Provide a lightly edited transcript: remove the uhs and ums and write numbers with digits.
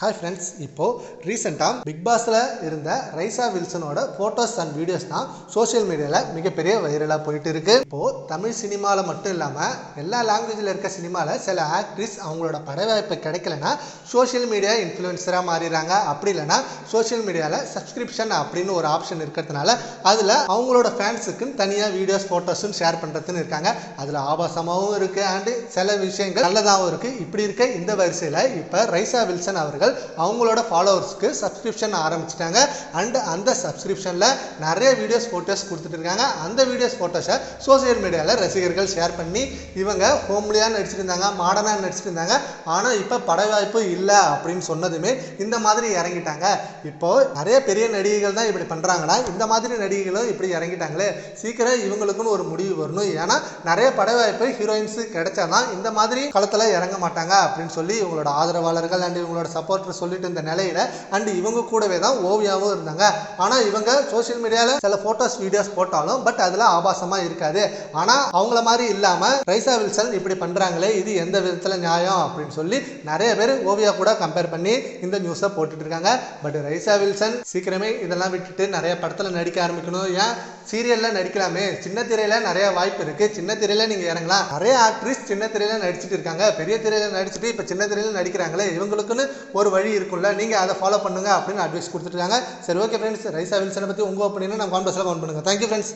Hi friends, இப்போது ரீசெண்டாக big பாஸில் இருந்த ரைசா வில்சனோட ஃபோட்டோஸ் அண்ட் வீடியோஸ் தான் சோஷியல் மீடியாவில் மிகப்பெரிய வைரலாக போயிட்டு இருக்கு. இப்போது தமிழ் சினிமாவில் மட்டும் இல்லாமல் எல்லா லாங்குவேஜில் இருக்க சினிமாவில் சில ஆக்ட்ரிஸ் அவங்களோட பட வாய்ப்பு கிடைக்கலன்னா சோஷியல் மீடியா இன்ஃப்ளூயன்சராக மாறிடுறாங்க. அப்படி இல்லைன்னா சோஷியல் மீடியாவில் சப்ஸ்கிரிப்ஷன் அப்படின்னு ஒரு ஆப்ஷன் இருக்கிறதுனால அதில் அவங்களோட ஃபேன்ஸுக்குன்னு தனியாக வீடியோஸ் ஃபோட்டோஸும் ஷேர் பண்ணுறதுன்னு இருக்காங்க. அதில் ஆபாசமாகவும் இருக்குது அண்டு சில விஷயங்கள் நல்லதாகவும் இருக்குது. இப்படி இருக்க இந்த வரிசையில் இப்போ ரைசா வில்சன் அவர்கள் அவங்களோட ஃபாலோவர்ஸ்க்கு சப்ஸ்கிரிப்ஷன் ஆரம்பிச்சிட்டாங்க. அண்ட் அந்த சப்ஸ்கிரிப்ஷனில் நிறைய வீடியோஸ் ஃபோட்டோஸ் கொடுத்துட்டு இருக்காங்க. அந்த வீடியோஸ் ஃபோட்டோஸை சோசியல் மீடியாவில் ரசிகர்கள் ஷேர் பண்ணி இவங்க ஹோம்லியாக நடிச்சிட்டு இருந்தாங்க, மாடர்னாக நடிச்சிட்டு இருந்தாங்க, ஆனால் இப்போ பட வாய்ப்பு இல்லை அப்படின்னு சொன்னதுமே இந்த மாதிரி இறங்கிட்டாங்க. இப்போ நிறைய பெரிய நடிகைகள் தான் இப்படி பண்ணுறாங்கன்னா இந்த மாதிரி நடிகைகளும் இப்படி இறங்கிட்டாங்களே, சீக்கிரம் இவங்களுக்குன்னு ஒரு முடிவு வரணும். ஏன்னா நிறைய பட வாய்ப்பு ஹீரோயின்ஸு கிடைச்சாதான் இந்த மாதிரி களத்தில் இறங்க மாட்டாங்க அப்படின்னு சொல்லி இவங்களோட ஆதரவாளர்கள் அண்ட் இவங்களோட சப்போர்ட் சொல்லிட்டு இருந்த நிலையில அண்ட் இவங்க கூடவே தான் ஓவியாவும் இருந்தாங்க. ஆனா இவங்க சோசியல் மீடியால சில போட்டோஸ் வீடியோஸ் போட்டாலும் பட் அதுல ஆபாசமா இருக்காது. ஆனா அவங்கள மாதிரி இல்லாம ரைசா வில்சன் இப்படி பண்றாங்களே, இது எந்த விதத்துல நியாயம் அப்படின்னு சொல்லி நிறைய பேர் ஓவியா கூட கம்பேர் பண்ணி இந்த நியூஸை போட்டுட்டு இருக்காங்க. பட் ரைசா வில்சன் சீக்கிரமே இதெல்லாம் விட்டுட்டு நிறைய படத்துல நடிக்க ஆரம்பிக்கணும். ஏன் சீரியல்ல நடிக்கலாமே, சின்ன திரையில நிறைய வாய்ப்பு இருக்கு, சின்ன திரையில நீங்க இறங்கலாம். நிறைய ஆக்ட்ரிஸ் சின்ன திரையில நடிச்சிட்டு இருக்காங்க, பெரிய திரையில நடிச்சுட்டு இப்ப சின்ன திரையில நடிக்கிறாங்களே, இவங்களுக்குன்னு ஒரு வழி இருக்கும்ல, நீங்க அதை ஃபாலோ பண்ணுங்க அப்படின்னு அட்வைஸ் கொடுத்துருக்காங்க. சரி, ஓகே ஃப்ரெண்ட்ஸ், ரைசா வில்சனை பத்தி உங்க ஒப்பீனியனை நம்ம காமெண்ட்ஸ்ல கமெண்ட் பண்ணுங்க. Thank you friends.